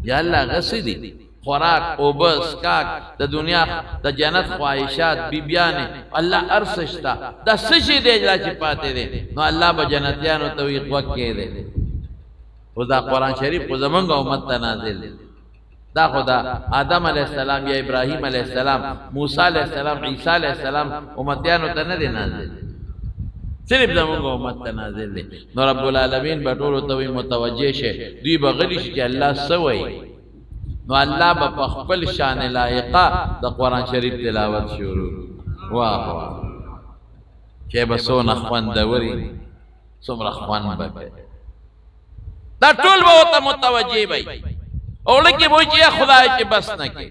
یا الله غسی دی خوراک او بس کاک د دنیا د جنت خواہشات بیبیانه الله ارسشتا د سشي دی چې پاتې دي نو الله به جنتیانو توفیق وکړي دي خدا قرآن شریف کو زمونږ امت ته نازل دا خدا آدم علیہ السلام یا ابراہیم علیہ السلام موسی علیہ السلام عیسی علیہ السلام امتیانو ته نه دي نازل صرف زمونږ امت ته نازل دي نو رب العالمین به ټول ته متوجه شه دوی بغلی چې الله سوي نو الله په خپل شان لایقه د قرآن شریف تلاوت شروع واه واه چې بسو نه خوندوري څومره خوان به دا ټول به ته متوجه وي او لکه وای چې خدای چې بس نه کې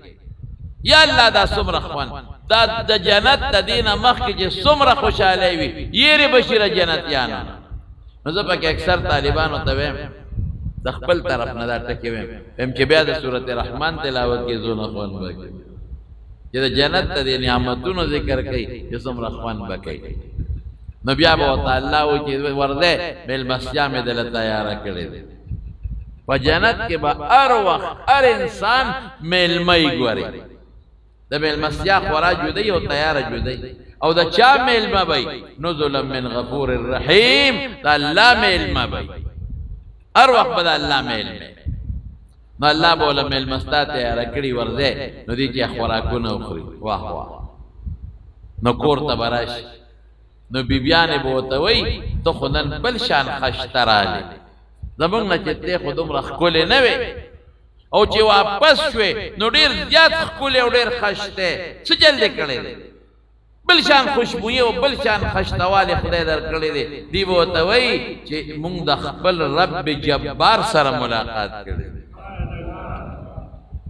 یا الله دا څومره خوان دا د جنت د دینه مخ کې چې څومره خوشاله وي یې بشیره جنتیانو نو زه پکې اکثر طالبانو ته وایم د خپل طرف نه دا ټکی ویم هم چې بیا د سورته رحمان تلاوت کې زونه خوان وکړي چې د جنت د نعمتونو ذکر کوي چې څومره خوان وکړي نو بیا به تعالی و چې ورده بل مسجد مې دل تیار کړی دی په جنت کې به هر وخت هر انسان ملمای ګوري د بل مسجد خورا جوړي او تیار جوړي او د چا ملما وي نزل من غفور الرحیم د الله ملما وي هر وخت بد الله میل نو الله بوله میل مستاته راکړي ورده نو دي چې خوراکونه وخوري واه واه نو کور ته براش نو بیبیانه بوته وای ته خدان بل شان خشتراله زمونږ نه چې ته خودم رخول نه وي او چې واپس شوي نو ډیر زیات خول او ډیر خشته څه چل کړي بل شان خوشبوئی او بل شان خشتواله خدای درکړي دي دی بوته وای چې موږ د خپل رب جبار سره ملاقات کړي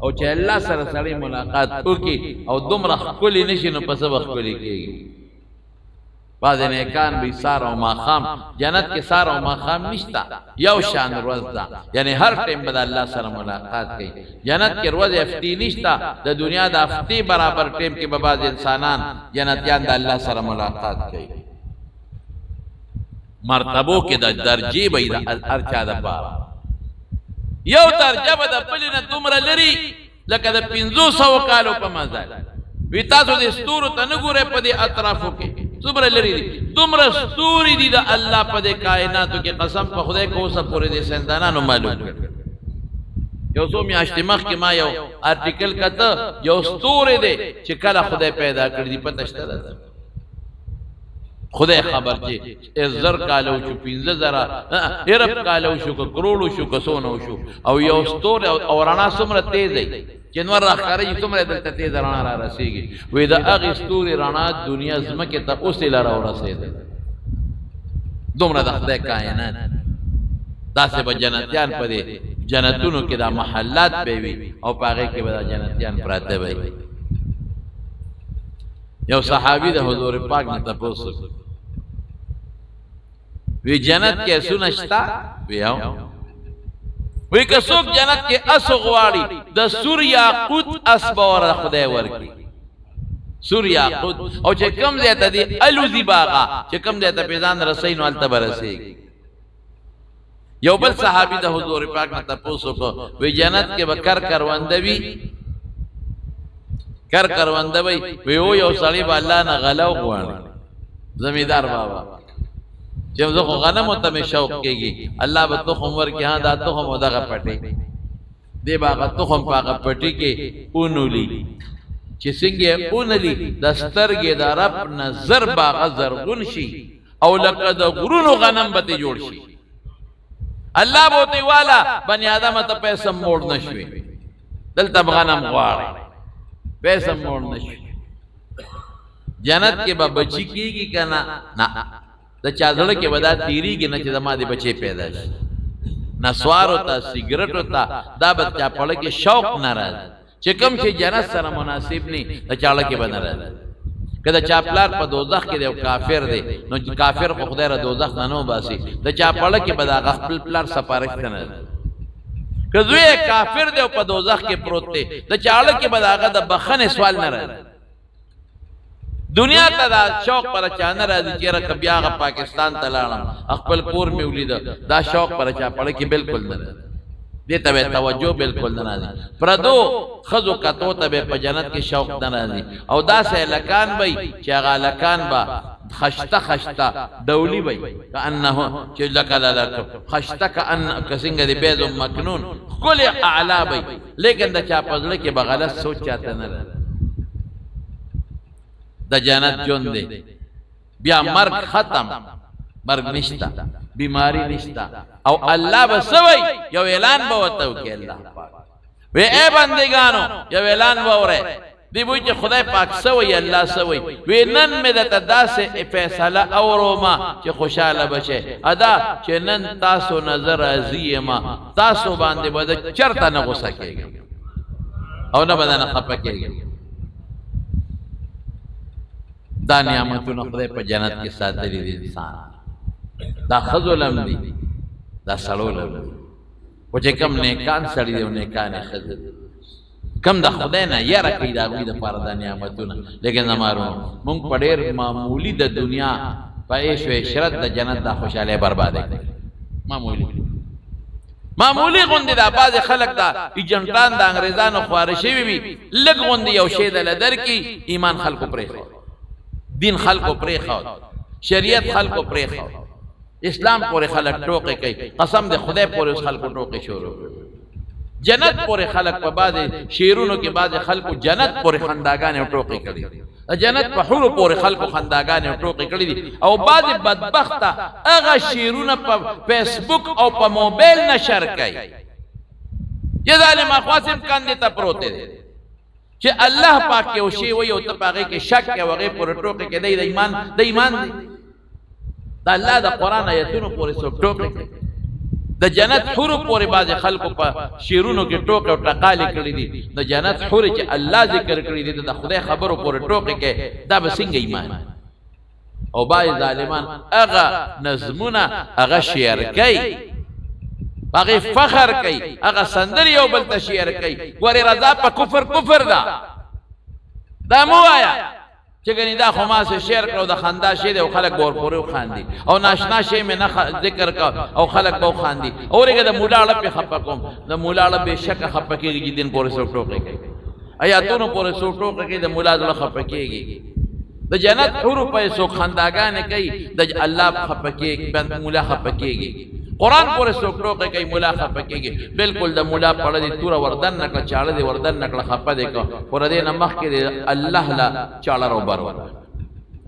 او چې الله سره سړی ملاقات وکي او دومره خپل نشي نو پس وخت کېږي بعض نیکان به سار او ماخام جنت کې سار او ماخام نشتا یو شان روز ده یعنی هر ټیم به الله سره ملاقات کوي جنت کې روز افتی نشتا د دنیا د افتی برابر ټیم کې به بعض انسانان جنتیان د الله سره ملاقات کوي مرتبو کې د درجه به هر چا د پاره یو درجه به د بلنه دومره لري لکه د 500 کالو په مزل وی تاسو دې ستورو ته نه ګورئ په دې اطرافو کې څومره لرې دي دومره ستوري دي د الله په دې کائناتو کې قسم په خدای که اوسه پورې دې ساینسدانانو معلوم کړ یو څو میاشتې مخکې ما یو آرټیکل کته یو ستوری دی چې کله خدای پیدا کړی دي پته شته ده خدای خبر چې 1000 کاله وشو 15000 ارب کاله وشو که کروڑو شو که سونه وشو او یو ستوری او رڼا څومره تیز دی چې نور راښکارېږي څومره دلته تیزه رڼا را رسېږي وایي د هغې ستوري رڼا دنیا ځمکې ته اوس یې لره ورسېده دومره د خدای کائنات داسې به جنتیان په دې جنتونو کې دا محلات به وي او په هغې کې به دا جنتیان پراته به وي یو صحابي د حضور پاک نه تپوس وی جنت کې اسونه شته وی وی که څوک جنت کې اس غواړي د سور یاقوت اس به ور خدای ورکړي سور یاقوت او چې کم ځای ته دي الوزي باغه چې کم ځای ته په ځان رسوي نو هلته به رسېږي یو بل صحابي د حضور پاک نه تپوس وکړو وی جنت کې به کرونده وي کرونده وي وی او یو سړی به الله نه غله وغواړي زمیندار بابا چې زه خو غنمو ته مې شوق کېږي الله به تخم ورکړي ها دا تخم او دغه پټې دې به هغه تخم په هغه پټي کې اونولي چې څنګه اونلي د سترګې د رب نظر به هغه زرغون شي او لکه د غرونو غنم به ترې جوړ شي الله به ورته والا بني آدمه ته پیسې موړ نه شوي دلته به غنم غواړي پیسې موړ نه شوي جنت کې به بچی کېږي که نه د چا زړه کې به دا تېرېږي نه چې زما د بچی پیدا شي نسوارو ته سګرټو ته دا به چا پړه کې شوق نه راځي چې کوم چې جنت سره مناسب نه د چاړه کې به نه راځي که د چا پلار په دوزخ کې دی او کافر دی نو کافر خو خدای را دوزخ نه نو باسي د چا پړه کې به د هغه خپل پلار سپارښت نه راځي که زوی کافر دی او په دوزخ کې پروت دی د چاړه کې به د هغه د بخښنې سوال نه راځي دنیا ته دا شوق پر چا نه راځي چې یاره که بیا هغه پاکستان ته لاړم خپل کور مې ولیده دا شوق پر چا پړه کې بالکل نه راځي دې ته به توجه بالکل نه راځي پردو ښځو کتو ته به په جنت کې شوق نه راځي او داسې هلکان به چې هغه هلکان به خشته خشته ډولي به کانه چې لکه خشته که څنګه د بیض مکنون ښکلې اعلی به لیکن د چا په زړه کې به غلط سوچ چاته نه راځي د جنت ژوند دی بیا مرګ ختم مرګ نشته بیماری نشته او الله به سوی یو اعلان به ورته وکړي الله پاک وی اے بندگانو یو اعلان به وره دی وایي چې خدای پاک سوی الله سوی وی نن مې درته داسې فیصله اورما چې خوشحاله بشئ ادا چې نن تاسو نظر راضي یما تاسو باندې به چرته نه غوسه کېږم او نه به نه خفه کېږم دا نعمتونه خدای په جنت کې ساتلي دي انسان دا ښځو لم دي دا سړو لم دي خو چې کم نیکان سړي دي او نیکانې ښځې دي کم د خدای نه یاره کوي د هغوی دپاره دا نعمتونه لیکن زمارونو مونږ په ډېر معمولي د دنیا په عیش و عشرت د جنت دا خوشحالۍ برباده کړي معمولي غوندې دا بعضې خلک دا ایجنټان د انګریزانو خواره شوي وي لږ غوندې یو شی دله درکړي ایمان خلکو پرېښود دین خلقو پریخاو شریعت خلقو پریخاو اسلام پورې خلق ټوکې کوي قسم دې خدای پورې اوس خلقو ټوکې شروع جنت پورې خلق په بعضې شعرونو کې بعضې خلقو جنت پورې خنداګانې او ټوکې کړي جنت په حورو پورې خلقو خنداګانې او ټوکې کړي دي او بعضې بدبخته هغه شعرونه په فیسبوک او په موبایل نشر کوي چې ظالم اخواسم کاندې ته پروت دی چې الله پاک یو شی وي او ته په هغې کې شک کوې او هغې پورې ټوکې کوي د ایمان دی د الله د قرآن ایتونو پورې څوک ټوکې کوي د جنت حورو پورې بعضې خلکو په شعرونو کې ټوکې او ټقالې کړي دي د جنت حورې چې الله ذکر کړي دي د خدای خبرو پورې ټوکې کوي دا به څنګه ایمان او بعضې ظالمان هغه نظمونه هغه شعر کوي هغه فخر کوي هغه سندرې یو بل ته شعر کوي ګورې رضا په کفر ده دا مو وایه چې ګنې دا خو ما څه شعر کړو د خندا شی دی او خلک به ورپورې وخاندي او ناشنا شی مې نه ذکر کړ او خلک به وخاندي اورېږه د مولاړه پې خفه کوم د مولاړه بېشکه خفه کېږي چې دین پورې څوک ټوکې کوي آیاتونو پورې څوک ټوکه کوي د مولا زړه خفه کېږي د جنت حور په څوک خنداګانې کوي د الله خفه کېږي مولا خفه کېږي قرآن پورې څوک ټوکه کوي مولا خفه کېږي بالکل د مولا پړه دي توره وردن نکړه چاړه دي وردن نکړه خفه دی که پر دې نه مخکې د الله له چاړه روبر وله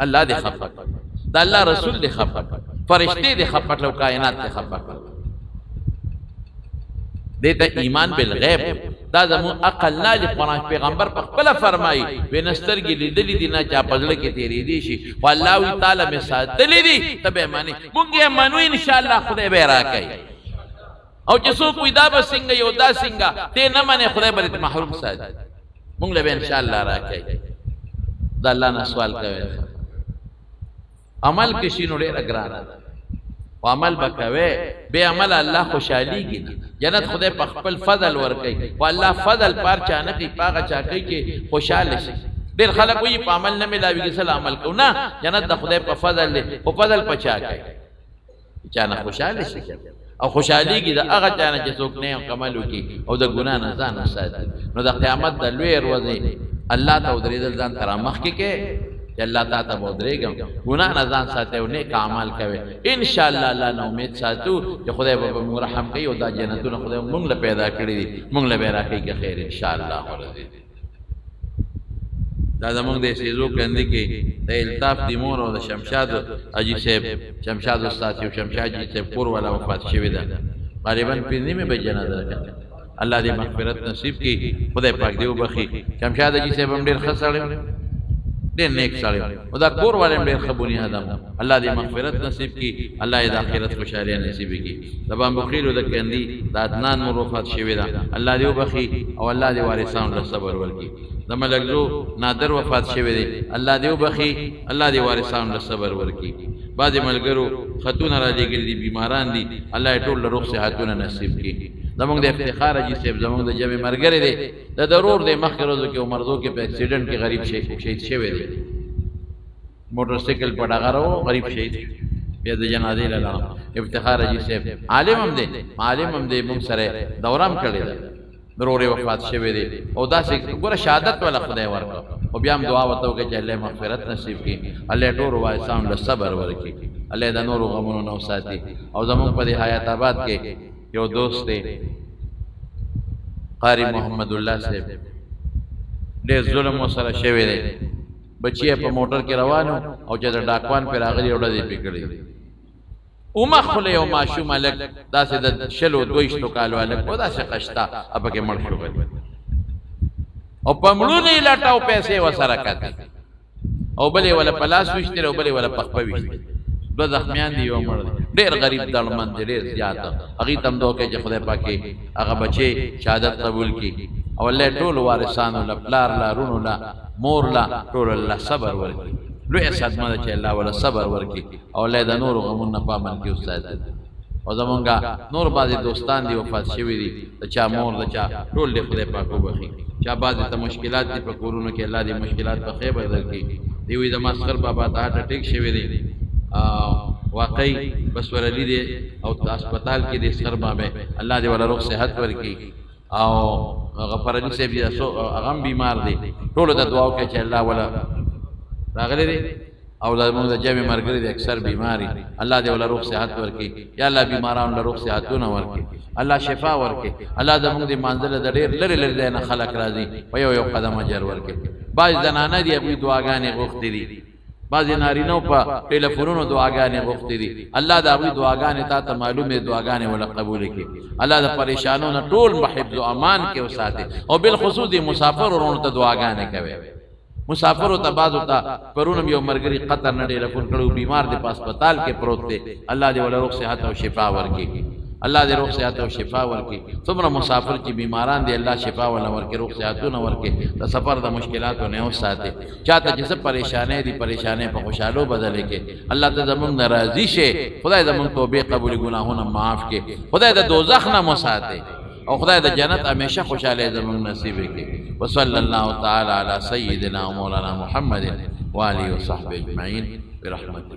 الله دې خفه کړ د الله رسول دې خفه کړ فرشتې دې خفه کړ او کائنات دې خفه کړ دیتا ایمان بالغیب دا زمون عقل نالی قرآن پیغمبر پا خپلا فرمائی وی نسترگی لیدلی دی نا چا پزلے کی تیری دی شی واللہوی تعالی میں ساتلی دی تب ایمانی مونگی ایمانو انشاءاللہ خدای بیرا کئی او جسو کوئی دا بسنگا یو دا سنگا تی نمانے خدای بریت محروم ساتھ مونگ لبی انشاءاللہ را کئی دا اللہ نا سوال کوئی عمل کشینو لیر اگرانا دا و عمل بکوے بے عمل اللہ خوشحالی گی نا جنت خدای پا خپل فضل ورکی و اللہ فضل پار چانکی پاگا چاکی کے خوشحال شي دیر خلق وی پا عمل نمیلاوی گی سل عمل کو نا جنت دا خدای پا فضل لے و فضل پا چاکی چانا خوشحال شي او خوشحالی گی دا اغا چانا چه سوک نیم کملو کی او دا گناہ نزان ساتی نو دا قیامت دا لوی روزی اللہ تا ادری دلزان ترامخ کی کے اللہ تا تا بودرے گا گناہ نزان ساتے و نیک عمال کوئے انشاءاللہ اللہ نا امید ساتو کہ خدای بابا مونگ رحم کئی و دا جنتو نا خدای مونگ لپیدا کری دی مونگ لپیدا کئی کہ خیر انشاءاللہ ورزی دی دا مونگ دے سیزو کندی کی دا الطاف دیمون و دا شمشاد اجی سیب شمشاد استاسی و شمشاد جی سیب پور والا وفات شوی دا غالباً پیندی میں بے جنازہ رکھا اللہ دی مغفرت نصیب کی خدای پاک دیو بخی شمشاد اجی سیب ہم دیر خسر دیر نیک ساڑی و دا کور والے دیر خبونی آدم اللہ دی مغفرت نصیب کی اللہ دی آخرت خوشحالیہ نصیب کی دبان بخیل و دا کندی دا ادنان مروفات شوی دا اللہ دیو بخی او اللہ دی وارثان دا صبر ورکی دا ملکزو نادر وفات شوی دی اللہ دیو بخی اللہ دی وارثان دا صبر ورکی بعد ملگرو خطون را لگل دی بیماران دی اللہ طول روح صحتون نصیب کی زمونگ دے افتخار جی سیب زمونگ دے جمع مرگر دے دا ضرور دے مخیروزو کے مردوں کے پہ ایکسیڈنٹ کے غریب شہید شوے دے موٹر سیکل پڑا غرو غریب شہید بیاد جنازی للا افتخار جی سیب عالم ہم دے مونگ سرے دورام کردے ضرور وفات شوے دے او دا سے گورا شہادت والا خدای ورکا او بیام دعا وطاو کہ اللہ مغفرت نصیب کی اللہ طور وائسان لصبر ورکی اللہ دا نور و غمون نو ساتی او زمونگ پا دے حیات آباد کے یو دوست دے قاری محمد اللہ سے دیر ظلم و سر شوی دے بچی پا موٹر کے روانو او چیزر ڈاکوان پر آغلی اوڑا دے پکڑی اوما خلی او معشوم علک دا سے دا شلو دوشتو کالو علک او دا سے قشتا اپا کے مرشو گلی او پمڑو نہیں لٹا او پیسے و سرکاتی او بلے والا پلاس وشتر او بلے والا پخپا وشتر دو زخمیان دی و مرد دیر غریب دلمند دیر زیادہ اغیتم دو کہ جا خدای پاکی اغا بچے شہادت قبول کی او اللہ طول وارثانو لپلار لا رونو لا مور لا طول اللہ صبر ورکی لو احساد مدہ چے اللہ والا صبر ورکی او اللہ دا نور غمون نپامن کی استاد دی او زمانگا نور بعضی دوستان دی وفات شوی دی دا چا مور دا چا طول دی خدای پاکو بخی چا بعضی تا مشکلات دی پا کورونو کے اللہ دی مشکلات پا خیبر در کی دیوی دا مسخر بابا تا ہاٹا ٹیک شوی دی واقعی بسور علی دے او اسپتال کی دے سرما میں اللہ دے والا روح صحت ورکی او غفر علی سے بھی اغم بیمار دے طول دا دعاو کہ چاہ اللہ والا راغلے دے او دا مونگ دا جمع مرگری دے اکثر بیماری اللہ دے والا روح صحت ورکی یا اللہ بیماران دا روح صحتون ورکی اللہ شفا ورکی اللہ دا مونگ دے منزل دا دیر لر لر دینا خلق رازی ویو یو قدم جر ورکی بعض زنانا دی اپنی دعاگانی غفتی دی بعضی نارینوں پا ٹیلیفونوں دعاگانے غفتی دی اللہ دا اپنی دعاگانے تا تا معلوم دعاگانے والا قبول کی اللہ دا پریشانوں نا طول محب و امان کے وساتے اور بالخصوص دی مسافر اور انہوں تا دعاگانے کوئے مسافر ہوتا بعض ہوتا پرونم یو مرگری قطر نا ٹیلیفون کرو بیمار دے پاس پتال کے پروتے اللہ دے والا روح صحت و شفا ورکی اللہ دے روح صحت و شفا ورکی سمرا مسافر چی بیماران دے اللہ شفا والا ورکی روح صحتو نہ ورکی تا سفر دا مشکلاتو نیو ساتے چاہتا جسے پریشانے دی پریشانے پا خوشحالو بدلے کے اللہ تا زمان نرازی شے خدای زمان توبے قبول گناہونا معاف کے خدای دا دوزخ نہ مساتے اور خدای دا جنت ہمیشہ خوشحالے زمان نصیبے کے وصلی اللہ تعالی علی سیدنا مولانا محمد وآلہ وصحبہ اجمعین برحمتک